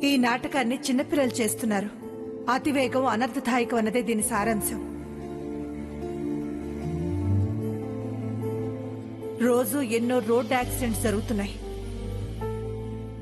ఈ నాటకాన్ని చిన్నపిల్లలు చేస్తున్నారు. అతివేగం అనర్థదాయకం అన్నదే దీని సారాంశం. రోజు ఎన్నో రోడ్ యాక్సిడెంట్స్ జరుగుతున్నాయి.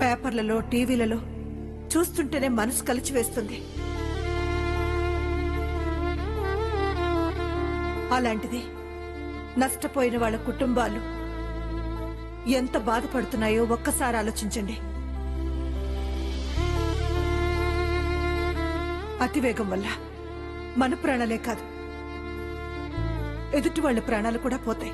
పేపర్లలో, టీవీలలో చూస్తుంటేనే మనసు కలిచివేస్తుంది. అలాంటిది నష్టపోయిన వాళ్ళ కుటుంబాలు ఎంత బాధపడుతున్నాయో ఒక్కసారి ఆలోచించండి. అతివేగం వల్ల మన ప్రాణాలే కాదు, ఎదుటి వాళ్ళ ప్రాణాలు కూడా పోతాయి.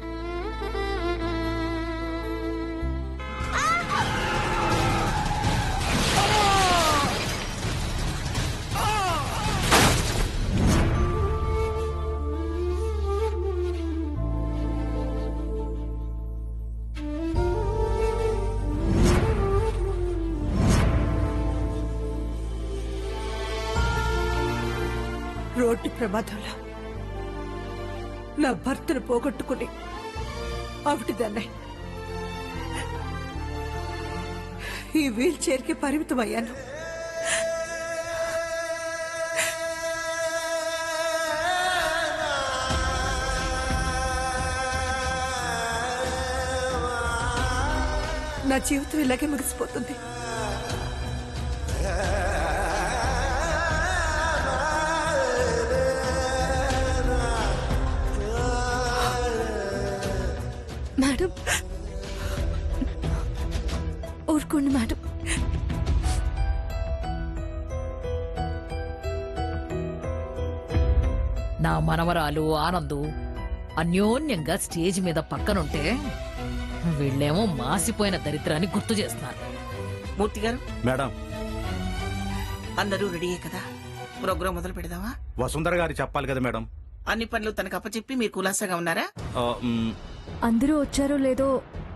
రోడ్డు ప్రమాదంలో నా భర్తను పోగొట్టుకుని ఆవిటిదాన్ని ఈ వీల్ చైర్కి పరిమితమయ్యాను. నా జీవితం ఇలాగే ముగిసిపోతుంది. మేడం, ఊరుకోండి మేడం. నా మనవరాలు ఆనందు అన్యోన్యంగా స్టేజ్ మీద పక్కనుంటే వీళ్ళేమో మాసిపోయిన దరిద్రాన్ని గుర్తు చేస్తున్నారు. మూర్తి గారు, మేడం, అందరూ రెడీయే కదా? ప్రోగ్రాం మొదలు పెడదామా? వసుంధర గారు చెప్పాలి కదా మేడం. అన్ని పనులు తనకు అప్పచెప్పి మీరు కులాసాగా ఉన్నారా? అందరూ వచ్చారో లేదో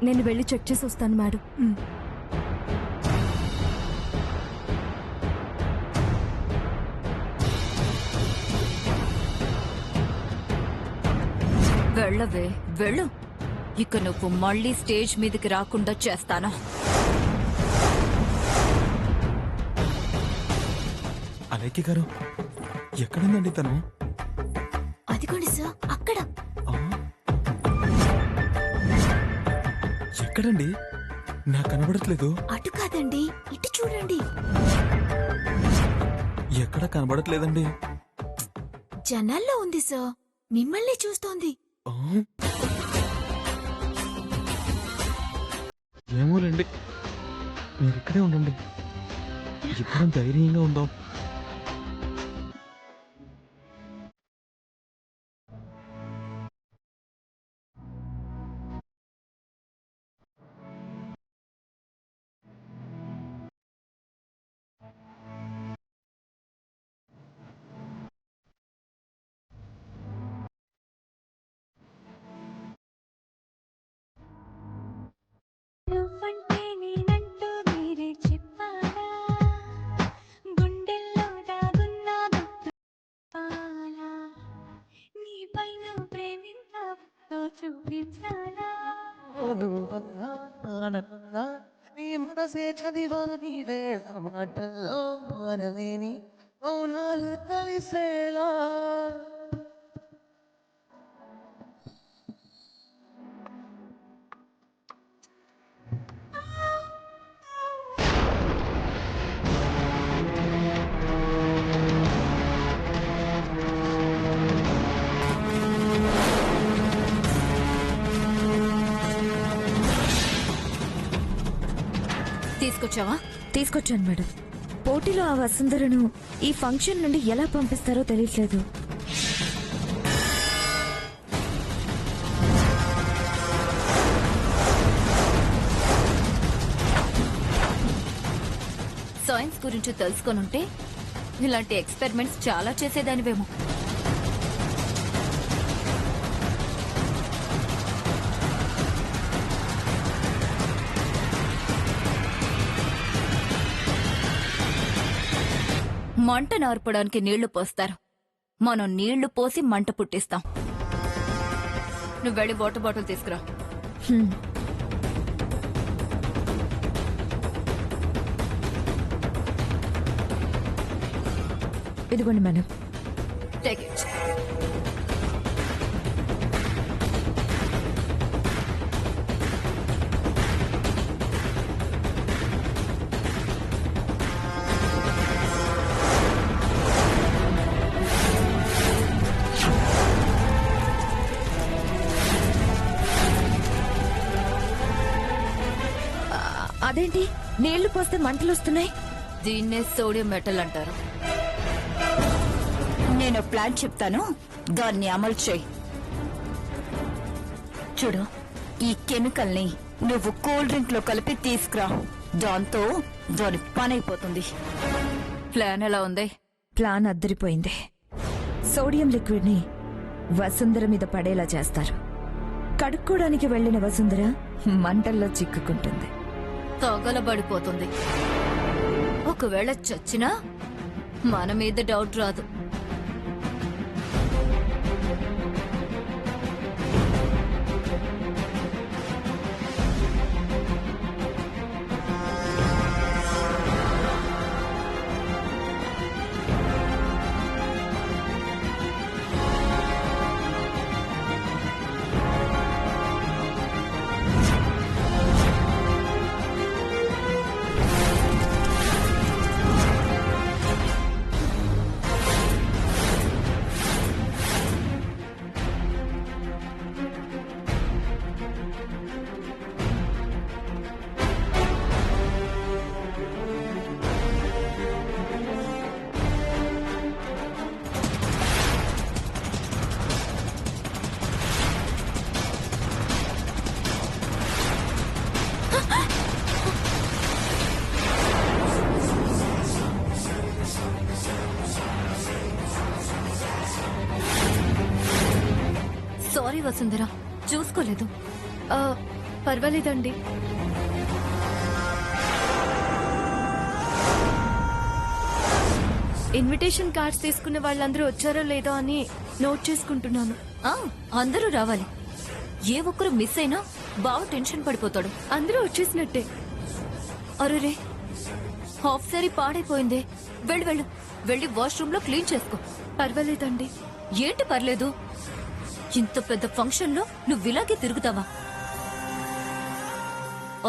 నేను వెళ్ళి చెక్ చేసి వస్తాను మేడం. వెళ్ళవే వెళ్ళు. ఇక నువ్వు మళ్ళీ స్టేజ్ మీదకి రాకుండా చేస్తానా? అలైకి గారు, ఎక్కడుందండి తను? అదిగోండి సార్, అక్కడ. ఎక్కడండి? నాకు కనబడట్లేదు. అటు కాదండి, ఇటు చూడండి. ఎక్కడ కనబడట్లేదండి. జనాల్లో ఉంది సార్, మిమ్మల్ని చూస్తోంది. ఆ? ఏమోలేండి, మీరు ఇక్కడే ఉండండి. ఇద్దరం ధైర్యంగా ఉందాం. నీ మనసే చదివాని వేళ మాటల్లో అనలేని మౌనాలు కలిసేలా. తీసుకొచ్చావా? తీసుకొచ్చాను మేడం. పోటీలో ఆ వసుంధరను ఈ ఫంక్షన్ నుండి ఎలా పంపిస్తారో తెలియట్లేదు. సైన్స్ గురించి తెలుసుకొనుంటే ఇలాంటి ఎక్స్పెరిమెంట్స్ చాలా చేసేదానివేమో. మంట నార్పడానికి నీళ్లు పోస్తారు, మనం నీళ్లు పోసి మంట పుట్టిస్తాం. నువ్వు వెళ్ళి వాటర్ బాటిల్ తీసుకురా. ఇదిగోండి మేడం. Take it. అదేంటి నీళ్లు పోస్తే మంటలు వస్తున్నాయి? దీన్నే సోడియం మెటల్ అంటారు. నేను ప్లాన్ చెప్తాను, దాన్ని అమలు చేయి. చూడు, ఈ కెమికల్ ని నువ్వు కూల్ డ్రింక్ లో కలిపి తీసుకురా. దాంతో దాని పని అయిపోతుంది. ప్లాన్ ఎలా ఉంది? ప్లాన్ అద్దరిపోయింది. సోడియం లిక్విడ్ ని వసుంధర మీద పడేలా చేస్తారు. కడుక్కోడానికి వెళ్లిన వసుంధర మంటల్లో చిక్కుకుంటుంది. తగలబడిపోతుంది. ఒకవేళ చచ్చినా మన మీద డౌట్ రాదు. సారీ వసుంధర, చూసుకోలేదు. పర్వాలేదండి. ఇన్విటేషన్ కార్డ్స్ తీసుకున్న వాళ్ళందరూ వచ్చారో లేదో అని నోట్ చేసుకుంటున్నాను. అందరూ రావాలి. ఏ ఒక్కరు మిస్ అయినా బాగా టెన్షన్ పడిపోతాడు. అందరూ వచ్చేసినట్టే. అరే, హాఫ్ సారీ పాడైపోయిందే. వెళ్ళు వెళ్ళు, వెళ్ళి వాష్రూమ్ లో క్లీన్ చేసుకో. పర్వాలేదండి. ఏంటి పర్లేదు? ఇంత పెద్ద ఫంక్షన్ లో నువ్వు ఇలాగే తిరుగుతావా?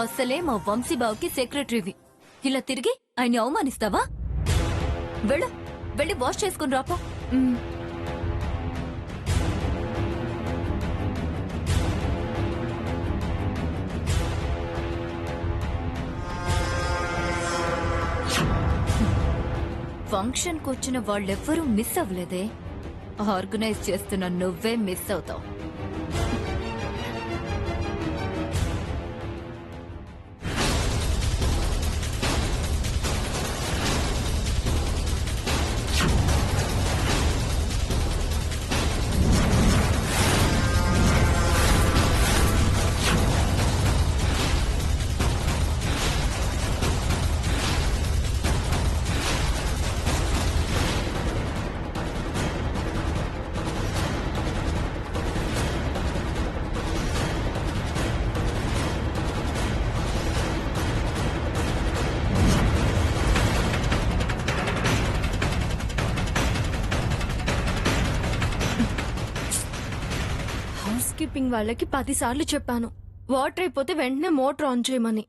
అసలే మా వంశీబావుకి సెక్రటరీవి. ఇలా తిరిగి ఆయన్ని అవమానిస్తావా? వెళ్ళు, వెళ్ళి వాష్ చేసుకుని రాపో. ఫంక్షన్ కు వచ్చిన వాళ్ళెవ్వరూ మిస్ అవ్వలేదే. ఆర్గనైజ్ చేస్తున్న నువ్వే మిస్ అవుతావు. హౌస్ కీపింగ్ వాళ్ళకి 10 సార్లు చెప్పాను, వాటర్ అయిపోతే వెంటనే మోటార్ ఆన్ చేయమని.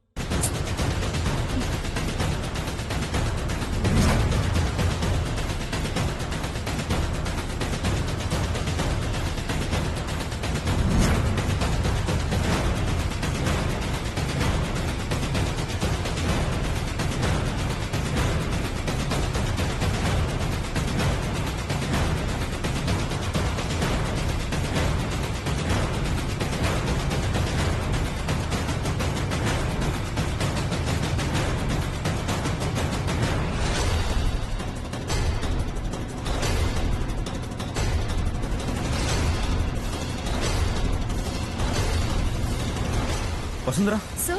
వసుంధరా, సో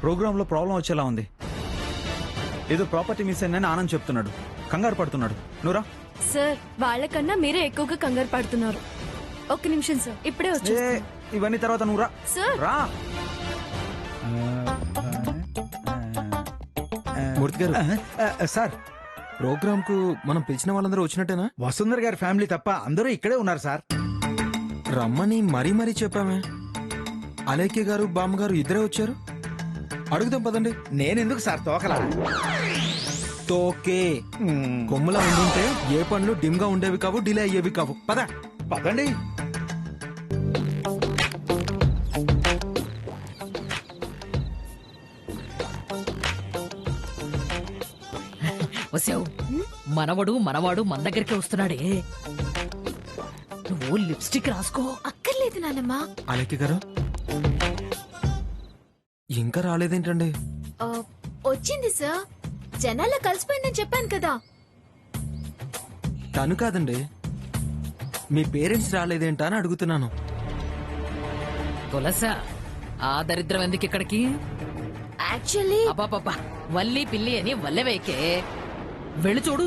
ప్రోగ్రామ్ లో ప్రాబ్లం వచ్చేలా ఉంది. ఏదో ప్రాపర్టీ మిస్ అయిందని ఆనంద్ చెప్తున్నాడు. కంగారు పడుతున్నాడు. నువ్వురా. సార్, వాళ్ళకన్నా మీరే ఎక్కువగా కంగారు పడుతున్నారు. ఒక్క నిమిషం సార్, ఇప్పుడే వచ్చే. ఇవన్నీ తర్వాత నువ్వురా. సార్, రా. మూర్తి గారు, సార్ ప్రోగ్రామ్ కు మనం పిలిచిన వాళ్ళందరూ వచ్చినట్టేనా? వసుంధర గారి ఫ్యామిలీ తప్ప అందరూ ఇక్కడే ఉన్నారు సార్. రమ్మని మరీ చెప్పామే. అలేఖ్య గారు బామ్మగారు ఇద్దరే వచ్చారు. అడుగుదాం పదండి. నేనెందుకు సార్ తోకలా? తోకే కొమ్ములా ఉండుంటే ఏ పనులు డిమ్ గా ఉండేవి కావు, డిలే అయ్యేవి కావు. పద పదండి. వసావు మనవాడు మన దగ్గరికి వస్తున్నాడే. నువ్వు లిప్స్టిక్ రాసుకో. అక్కర్లేదు నానమ్మా. అలేఖ్య గారు ఇంకా రాలేదేంటండి? వచ్చింది సార్, జనాల్లో కలిసిపోయిందని చెప్పాను కదా. తను కాదండి, మీ పేరెంట్స్ రాలేదేంటా అని అడుగుతున్నాను. తులసా, ఆ దరిద్రం ఎందుకు ఇక్కడికి? యాక్చువల్లీ అబ్బాబ్బా, వల్లి పిల్లి అని వల్లెవేకే. వెళ్ళి చూడు,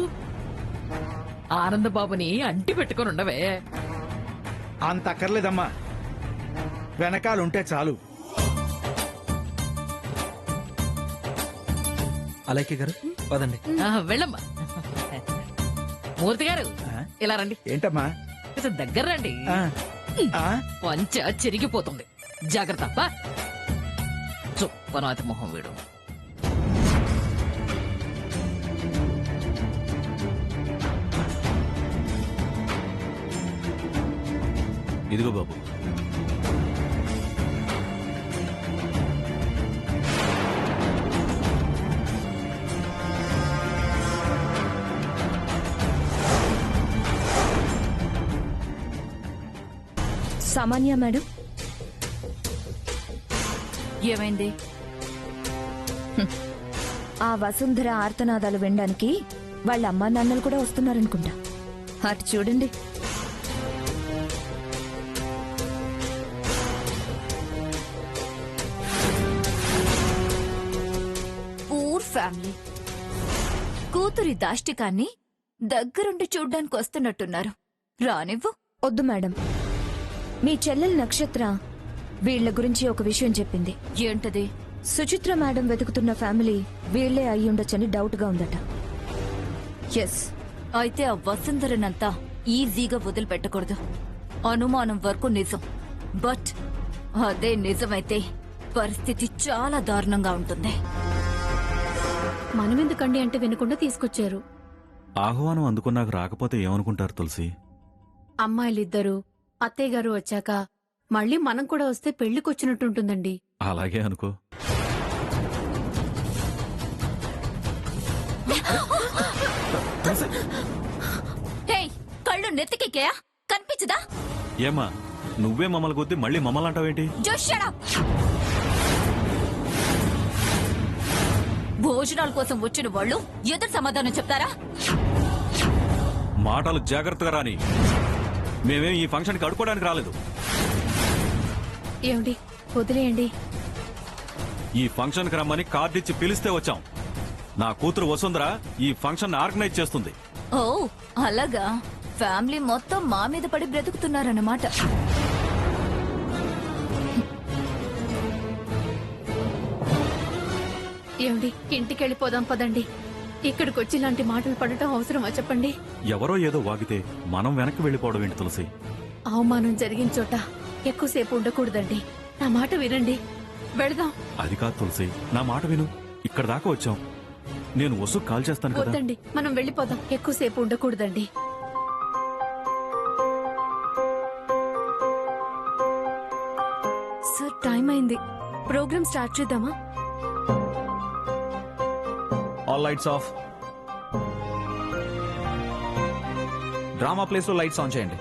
ఆనందబాబుని అంటి పెట్టుకుని ఉండవే. అంత అక్కర్లేదమ్మా, వెనకాలుంటే చాలు. అలేఖ్య గారు పదండి. వెళ్ళమ్మా. మూర్తి గారు ఇలా రండి. ఏంటమ్మా? కొంచెం దగ్గర రండి. పంచ చిరిగిపోతుంది, జాగ్రత్త. చుప్పనాతి మొహం వీడు. ఇదిగో బాబు. సామాన్య మేడం, ఏమైంది? ఆ వసుంధర ఆర్తనాదాలు వినడానికి వాళ్ళ అమ్మా నాన్నలు కూడా వస్తున్నారనుకుంటా. అటు చూడండి. Poor family. కూతురి దాష్టికాన్ని దగ్గరుండి చూడ్డానికి వస్తున్నట్టున్నారు. రానివ్వు. వద్దు మేడం, మీ చెల్లెలు నక్షత్ర వీళ్ల గురించి ఒక విషయం చెప్పింది. ఏంటది? సుచిత్ర మేడం వెతుకుతున్న ఫ్యామిలీ వీళ్లే అయ్యుండొచ్చని డౌట్ గా ఉందట. ఎస్. అయితే ఆ వసుంధరనంతా ఈజీగా వదిలిపెట్టకూడదు. అనుమానం వరకు నిజం. బట్ అదే నిజమైతే పరిస్థితి చాలా దారుణంగా ఉంటుంది. మనమెందుకండి అంటే వినకుండా తీసుకొచ్చారు. ఆహ్వానం అందుకున్నాక రాకపోతే ఏమనుకుంటారు తులసి? అమ్మాయిలిద్దరూ అత్తయ్య గారు వచ్చాక మళ్ళీ మనం కూడా వస్తే పెళ్లికొచ్చినట్టుంటుందండి. అలాగే అనుకో. హే, కళ్ళు నెత్తికెక్కాయా? కనిపించదా? ఏమా, నువ్వే మమ్మల్ని కొద్ది మళ్ళీ మమ్మల్ని అంటావేంటి? Just shut up. భోజనాల కోసం వచ్చిన వాళ్ళు ఎదురు సమాధానం చెప్తారా? మాటలు జాగ్రత్తగా రాని. మేమేం ఈ ఫంక్షన్ కి అడుకోవడానికి రాలేదు. ఏమండి, వదిలేయండి. ఈ ఫంక్షన్ కి రమ్మని కార్డు ఇచ్చి పిలిస్తే వచ్చాం. నా కూతురు వసుంధర ఈ ఫంక్షన్ ఆర్గనైజ్ చేస్తుంది. ఓ అలాగా. ఫ్యామిలీ మొత్తం మా మీద పడి బ్రతుకుతున్నారన్నమాట. ఏమండి, ఇంటికి వెళ్ళిపోదాం పదండి. ఇక్కడికి వచ్చి ఇలాంటి మాటలు పడటం అవసరమా చెప్పండి? ఎవరో ఏదో వాగితే మనం వెనక్కి వెళ్ళిపోవడం ఏంటి తులసి? అవమానం జరిగిన చోట ఎక్కువసేపు ఉండకూడదండి. నా మాట వినండి, వెళదాం. అది కాదు తులసి, నా మాట విను. ఇక్కడ దాకా వచ్చాం. నేను వసు కాల్ చేస్తాను కదా. వద్దండి, మనం వెళ్ళిపోదాం. ఎక్కువసేపు ఉండకూడదండి. సార్, టైం అయింది. ప్రోగ్రామ్ స్టార్ట్ చేద్దామా? All lights off. Drama place లో లైట్స్ ఆన్ చేయండి.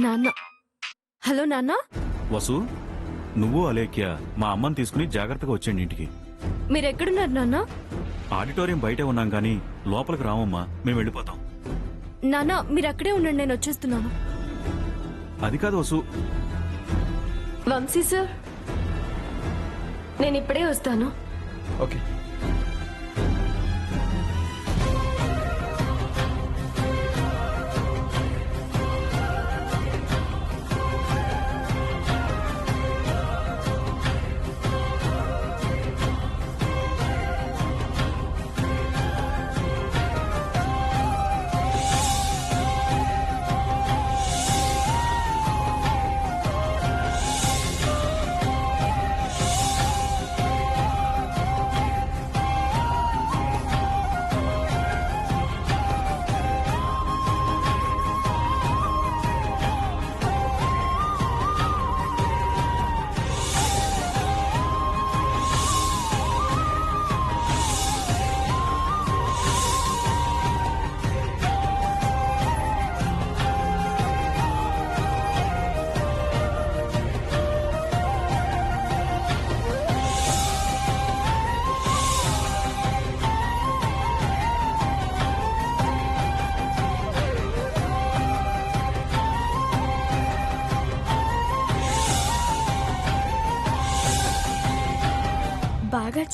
నాన్న. హలో నాన్న. వసు, నువ్వు అలేఖ్య మా అమ్మని తీసుకుని జాగ్రత్తగా వచ్చేయండి ఇంటికి. మీరెక్కడున్నారు నాన్న? ఆడిటోరియం బయటే ఉన్నాం గానీ లోపలికి రామమ్మా, మేము వెళ్ళిపోతాం. నాన్న, మీరు అక్కడే ఉండండి, నేను వచ్చేస్తున్నాను. అది కాదు వసు. వంశీ సార్, నేను ఇప్పుడే వస్తాను. ఓకే.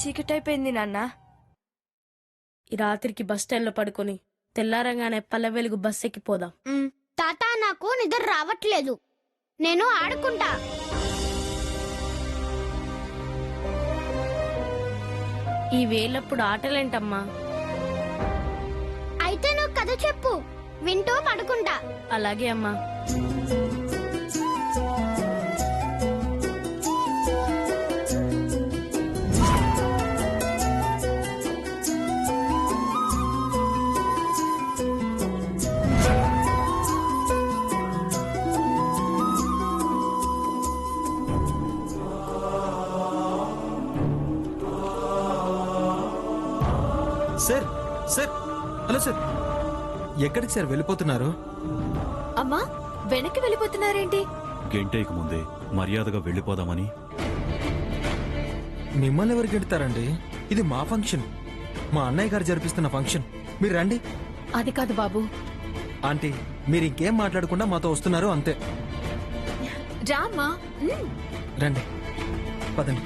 చీకటైపోయింది నాన్న. ఈ రాత్రికి బస్ స్టాండ్ లో పడుకొని తెల్లారంగానే పల్లె వెలుగు బస్ ఎక్కిపోదాం. తాత నాకు నిద్ర రావట్లేదు, నేను ఆడుకుంటా. ఈ వేళప్పుడు ఆటలేంటమ్మా? అయితే నువ్వు కథ చెప్పు, వింటూ పడుకుంటా. అలాగే అమ్మా. సార్ సార్ హలో సార్, ఎక్కడికి సార్ వెళ్ళిపోతున్నారు? అమ్మా వెనక్కి వెళ్ళిపోతున్నారేంటి? గంటేకి ముందే మర్యాదగా వెళ్ళిపోదామని. మిమ్మల్ని ఎవరికి గెడతారండి? ఇది మా ఫంక్షన్, మా అన్నయ్య గారు జరిపిస్తున్న ఫంక్షన్. మీరు రండి. అది కాదు బాబు. ఆంటీ, మీరు ఇంకేం మాట్లాడకుండా మాతో వస్తున్నారు అంతే. రామ్మా. రండి, పదండి.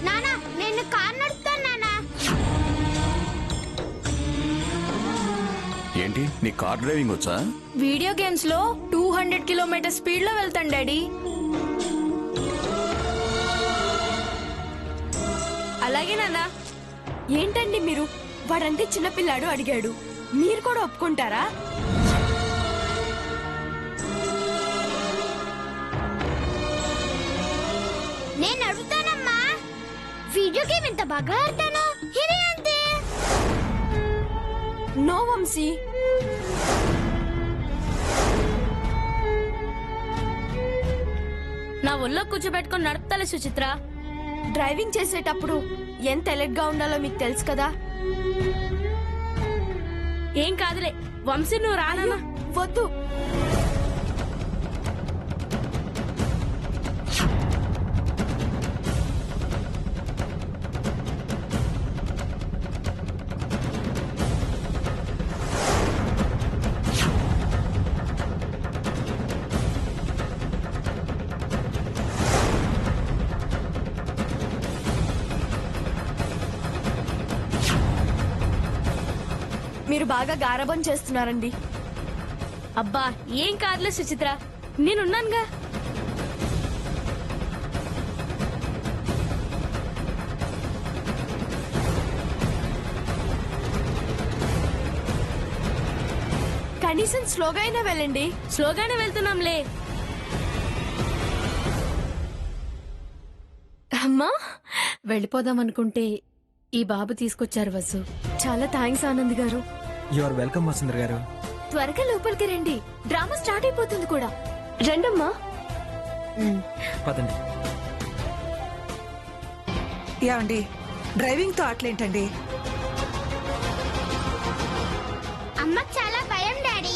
నానా నేను కార్ నడుపుతాను నానా. ఏంటి నీ కార్ డ్రైవింగ్ వచ్చా? వీడియో గేమ్స్ లో 200 కిలోమీటర్ స్పీడ్ లో వెళ్తాను డాడీ. అలాగే నాన్న. ఏంటండి మీరు, వాడంటే చిన్నపిల్లాడు అడిగాడు, మీరు కూడా ఒప్పుకుంటారా? నేను నడుపుతానమ్మా. వీడియో గేమ్ ఎంత బాగా ఆడతాను, ఇది అంతే. నో వంశీ. నా ఒళ్ళో కూర్చోబెట్టుకొని నడుపుతాలే సుచిత్ర. డ్రైవింగ్ చేసేటప్పుడు ఎంత ఎలర్ట్ గా ఉండాలో మీకు తెలుసు కదా. ఏం కాదులే వంశీ, నువ్వు రానా? వద్దు. మీరు బాగా గారాబం చేస్తున్నారండి. అబ్బా ఏం కాదులే సుచిత్ర, నేనున్నానుగా. కనీసం స్లోగా అయినా వెళ్ళండి. స్లోగానే వెళ్తున్నాంలే. అమ్మా వెళ్ళిపోదాం అనుకుంటే ఈ బాబు తీసుకొచ్చారు వసు. చాలా థ్యాంక్స్ ఆనంద్ గారు. యు ఆర్ వెల్కమ్ వసుంధర గారు. త్వరగా లోపలికి రండి, డ్రామా స్టార్ట్ అయిపోతుంది కూడా. రండమ్మా. పదండి. ఏమండి, డ్రైవింగ్ తో ఆటలేంటండి? అమ్మకు చాలా భయం డాడీ.